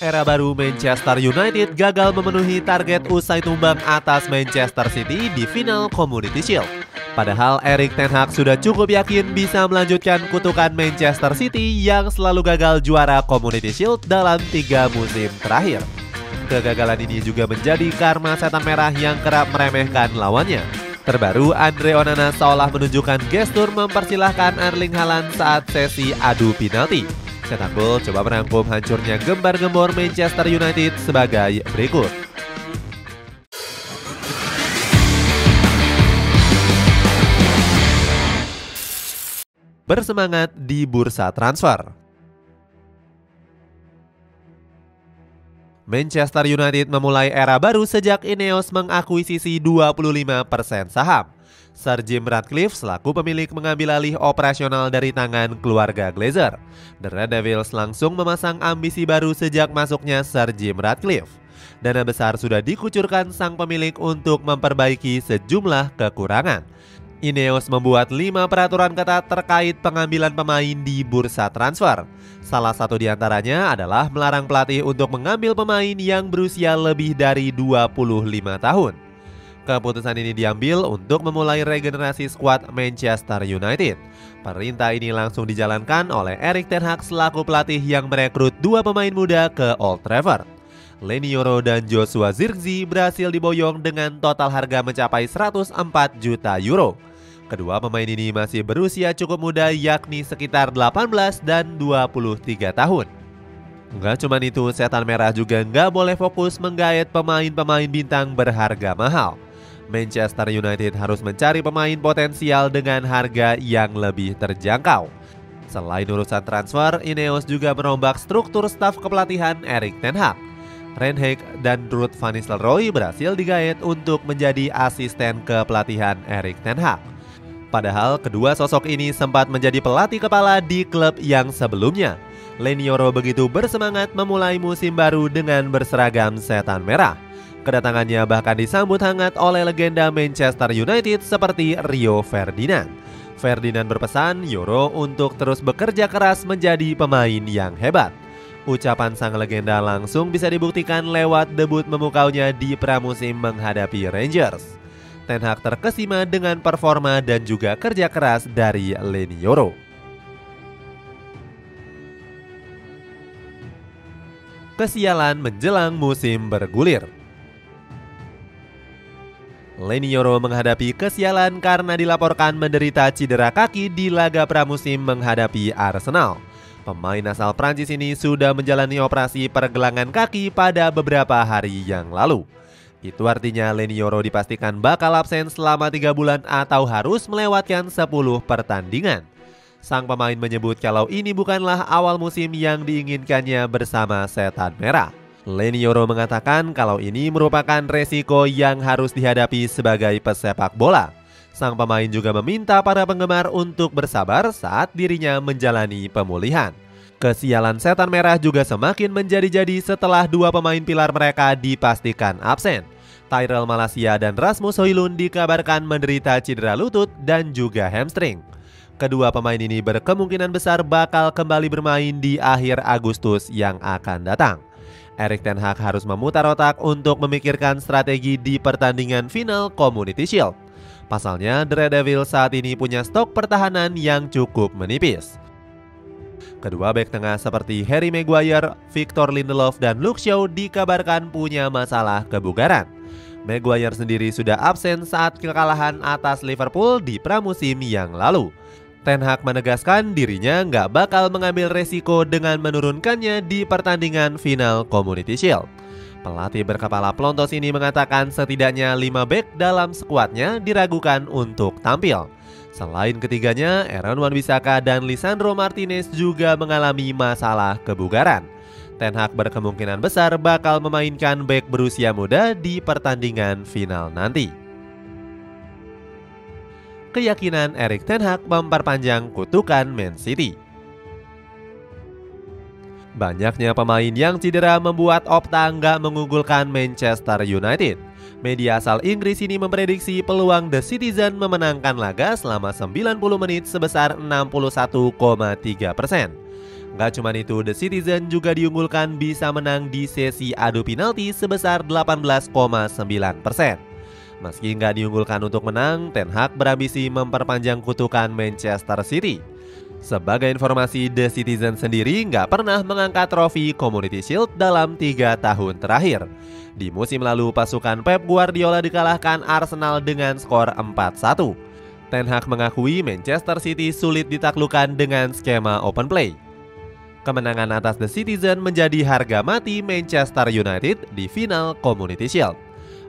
Era baru Manchester United gagal memenuhi target usai tumbang atas Manchester City di final Community Shield. Padahal Erik ten Hag sudah cukup yakin bisa melanjutkan kutukan Manchester City yang selalu gagal juara Community Shield dalam 3 musim terakhir. Kegagalan ini juga menjadi karma setan merah yang kerap meremehkan lawannya. Terbaru, Andre Onana seolah menunjukkan gestur mempersilahkan Erling Haaland saat sesi adu penalti. Cetak Gol coba merangkum hancurnya gembar-gembor Manchester United sebagai berikut. Bersemangat di bursa transfer. Manchester United memulai era baru sejak Ineos mengakuisisi 25% saham. Sir Jim Ratcliffe selaku pemilik mengambil alih operasional dari tangan keluarga Glazer. The Red Devils langsung memasang ambisi baru sejak masuknya Sir Jim Ratcliffe. Dana besar sudah dikucurkan sang pemilik untuk memperbaiki sejumlah kekurangan. Ineos membuat 5 peraturan ketat terkait pengambilan pemain di bursa transfer. Salah satu diantaranya adalah melarang pelatih untuk mengambil pemain yang berusia lebih dari 25 tahun. Keputusan ini diambil untuk memulai regenerasi skuad Manchester United. Perintah ini langsung dijalankan oleh Erik ten Hag selaku pelatih yang merekrut 2 pemain muda ke Old Trafford. Leny Yoro dan Joshua Zirkzee berhasil diboyong dengan total harga mencapai 104 juta euro. Kedua pemain ini masih berusia cukup muda, yakni sekitar 18 dan 23 tahun. Nggak cuma itu, setan merah juga nggak boleh fokus menggait pemain-pemain bintang berharga mahal. Manchester United harus mencari pemain potensial dengan harga yang lebih terjangkau. Selain urusan transfer, Ineos juga merombak struktur staf kepelatihan Erik ten Hag. Rangnick dan Ruud van Nistelrooy berhasil digait untuk menjadi asisten kepelatihan Erik ten Hag. Padahal kedua sosok ini sempat menjadi pelatih kepala di klub yang sebelumnya. Leny Yoro begitu bersemangat memulai musim baru dengan berseragam setan merah. Kedatangannya bahkan disambut hangat oleh legenda Manchester United seperti Rio Ferdinand. Ferdinand berpesan Yoro untuk terus bekerja keras menjadi pemain yang hebat. Ucapan sang legenda langsung bisa dibuktikan lewat debut memukaunya di pramusim menghadapi Rangers. Ten Hag terkesima dengan performa dan juga kerja keras dari Leny Yoro. Kesialan menjelang musim bergulir. Leny Yoro menghadapi kesialan karena dilaporkan menderita cedera kaki di laga pramusim menghadapi Arsenal. Pemain asal Prancis ini sudah menjalani operasi pergelangan kaki pada beberapa hari yang lalu. Itu artinya Leny Yoro dipastikan bakal absen selama 3 bulan atau harus melewatkan 10 pertandingan. Sang pemain menyebut kalau ini bukanlah awal musim yang diinginkannya bersama setan merah. Leny Yoro mengatakan kalau ini merupakan resiko yang harus dihadapi sebagai pesepak bola. Sang pemain juga meminta para penggemar untuk bersabar saat dirinya menjalani pemulihan. Kesialan setan merah juga semakin menjadi-jadi setelah 2 pemain pilar mereka dipastikan absen. Tyrell Malacia dan Rasmus Højlund dikabarkan menderita cedera lutut dan juga hamstring. Kedua pemain ini berkemungkinan besar bakal kembali bermain di akhir Agustus yang akan datang. Erik ten Hag harus memutar otak untuk memikirkan strategi di pertandingan final Community Shield. Pasalnya, The Red Devils saat ini punya stok pertahanan yang cukup menipis. Kedua bek tengah seperti Harry Maguire, Victor Lindelof, dan Luke Shaw dikabarkan punya masalah kebugaran. Maguire sendiri sudah absen saat kekalahan atas Liverpool di pramusim yang lalu. Ten Hag menegaskan dirinya nggak bakal mengambil resiko dengan menurunkannya di pertandingan final Community Shield. Pelatih berkepala Plontos ini mengatakan setidaknya 5 bek dalam skuadnya diragukan untuk tampil. Selain ketiganya, Aaron Wan-Bissaka dan Lisandro Martinez juga mengalami masalah kebugaran. Ten Hag berkemungkinan besar bakal memainkan bek berusia muda di pertandingan final nanti. Keyakinan Erik ten Hag memperpanjang kutukan Man City. Banyaknya pemain yang cedera membuat Opta nggak mengunggulkan Manchester United. Media asal Inggris ini memprediksi peluang The Citizen memenangkan laga selama 90 menit sebesar 61,3%. Gak cuma itu, The Citizen juga diunggulkan bisa menang di sesi adu penalti sebesar 18,9%. Meski nggak diunggulkan untuk menang, Ten Hag berambisi memperpanjang kutukan Manchester City. Sebagai informasi, The Citizen sendiri nggak pernah mengangkat trofi Community Shield dalam 3 tahun terakhir. Di musim lalu, pasukan Pep Guardiola dikalahkan Arsenal dengan skor 4-1. Ten Hag mengakui Manchester City sulit ditaklukkan dengan skema open play. Kemenangan atas The Citizen menjadi harga mati Manchester United di final Community Shield.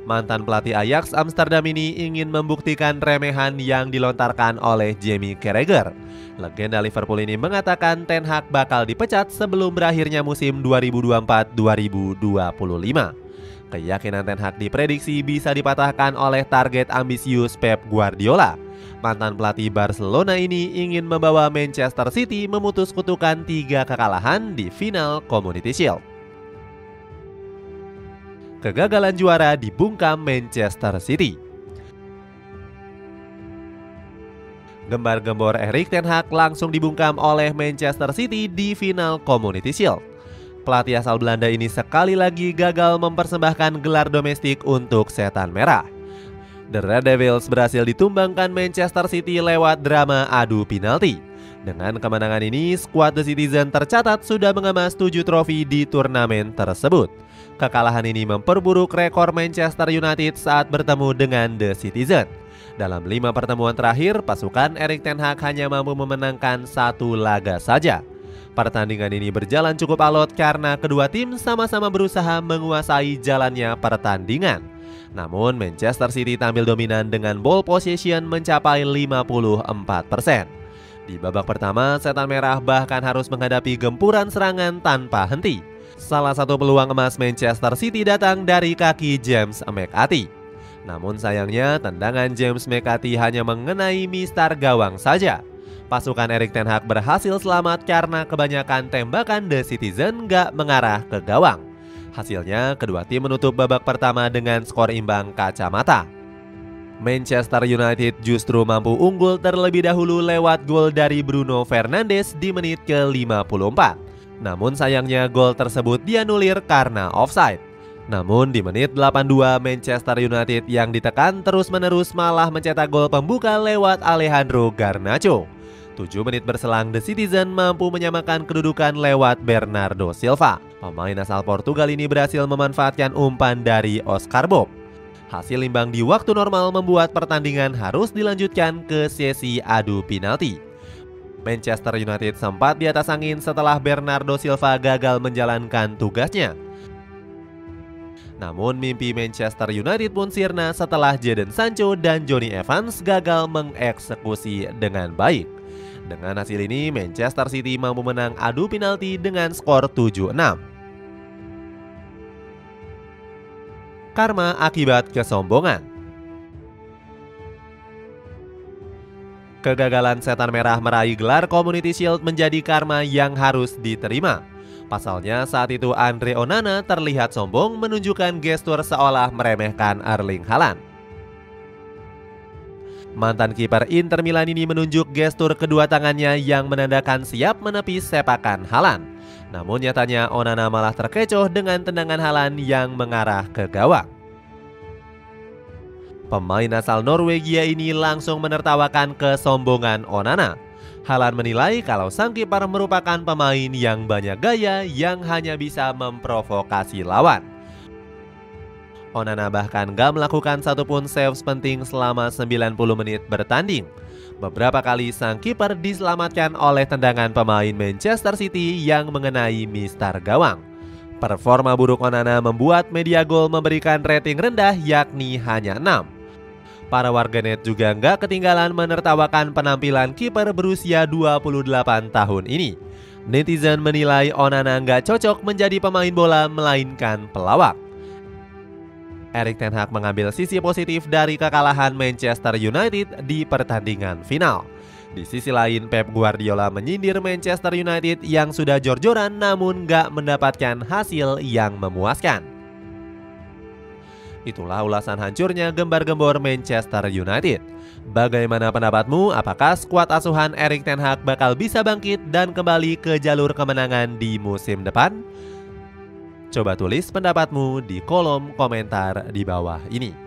Mantan pelatih Ajax Amsterdam ini ingin membuktikan remehan yang dilontarkan oleh Jamie Carragher. Legenda Liverpool ini mengatakan Ten Hag bakal dipecat sebelum berakhirnya musim 2024-2025. Keyakinan Ten Hag diprediksi bisa dipatahkan oleh target ambisius Pep Guardiola. Mantan pelatih Barcelona ini ingin membawa Manchester City memutus kutukan 3 kekalahan di final Community Shield. Kegagalan juara dibungkam Manchester City. Gembar-gembor Erik ten Hag langsung dibungkam oleh Manchester City di final Community Shield. Pelatih asal Belanda ini sekali lagi gagal mempersembahkan gelar domestik untuk Setan Merah. The Red Devils berhasil ditumbangkan Manchester City lewat drama adu penalti. Dengan kemenangan ini, skuad The Citizen tercatat sudah mengemas 7 trofi di turnamen tersebut. Kekalahan ini memperburuk rekor Manchester United saat bertemu dengan The Citizen. Dalam 5 pertemuan terakhir, pasukan Erik ten Hag hanya mampu memenangkan 1 laga saja. Pertandingan ini berjalan cukup alot karena kedua tim sama-sama berusaha menguasai jalannya pertandingan. Namun Manchester City tampil dominan dengan ball possession mencapai 54%. Di babak pertama, Setan Merah bahkan harus menghadapi gempuran serangan tanpa henti. Salah satu peluang emas Manchester City datang dari kaki James McAtee. Namun sayangnya tendangan James McAtee hanya mengenai mistar gawang saja. Pasukan Erik ten Hag berhasil selamat karena kebanyakan tembakan The Citizen gak mengarah ke gawang. Hasilnya, kedua tim menutup babak pertama dengan skor imbang kacamata. Manchester United justru mampu unggul terlebih dahulu lewat gol dari Bruno Fernandes di menit ke-54. Namun sayangnya gol tersebut dianulir karena offside. Namun di menit 82, Manchester United yang ditekan terus-menerus malah mencetak gol pembuka lewat Alejandro Garnacho. 7 menit berselang, The Citizen mampu menyamakan kedudukan lewat Bernardo Silva. Pemain asal Portugal ini berhasil memanfaatkan umpan dari Oscar Bob. Hasil imbang di waktu normal membuat pertandingan harus dilanjutkan ke sesi adu penalti. Manchester United sempat di atas angin setelah Bernardo Silva gagal menjalankan tugasnya. Namun mimpi Manchester United pun sirna setelah Jadon Sancho dan Jonny Evans gagal mengeksekusi dengan baik. Dengan hasil ini, Manchester City mampu menang adu penalti dengan skor 7-6. Karma akibat kesombongan. Kegagalan Setan Merah meraih gelar Community Shield menjadi karma yang harus diterima. Pasalnya saat itu Andre Onana terlihat sombong menunjukkan gestur seolah meremehkan Erling Haaland. Mantan kiper Inter Milan ini menunjuk gestur kedua tangannya yang menandakan siap menepis sepakan Haaland. Namun nyatanya Onana malah terkecoh dengan tendangan Haaland yang mengarah ke gawang. Pemain asal Norwegia ini langsung menertawakan kesombongan Onana. Haaland menilai kalau sang kiper merupakan pemain yang banyak gaya yang hanya bisa memprovokasi lawan. Onana bahkan gak melakukan satupun saves penting selama 90 menit bertanding. Beberapa kali sang kiper diselamatkan oleh tendangan pemain Manchester City yang mengenai mistar gawang. Performa buruk Onana membuat media gol memberikan rating rendah yakni hanya 6. Para warganet juga gak ketinggalan menertawakan penampilan kiper berusia 28 tahun ini. Netizen menilai Onana gak cocok menjadi pemain bola melainkan pelawak. Erik ten Hag mengambil sisi positif dari kekalahan Manchester United di pertandingan final. Di sisi lain, Pep Guardiola menyindir Manchester United yang sudah jor-joran namun gak mendapatkan hasil yang memuaskan. Itulah ulasan hancurnya gembar-gembor Manchester United. Bagaimana pendapatmu? Apakah skuad asuhan Erik ten Hag bakal bisa bangkit dan kembali ke jalur kemenangan di musim depan? Coba tulis pendapatmu di kolom komentar di bawah ini.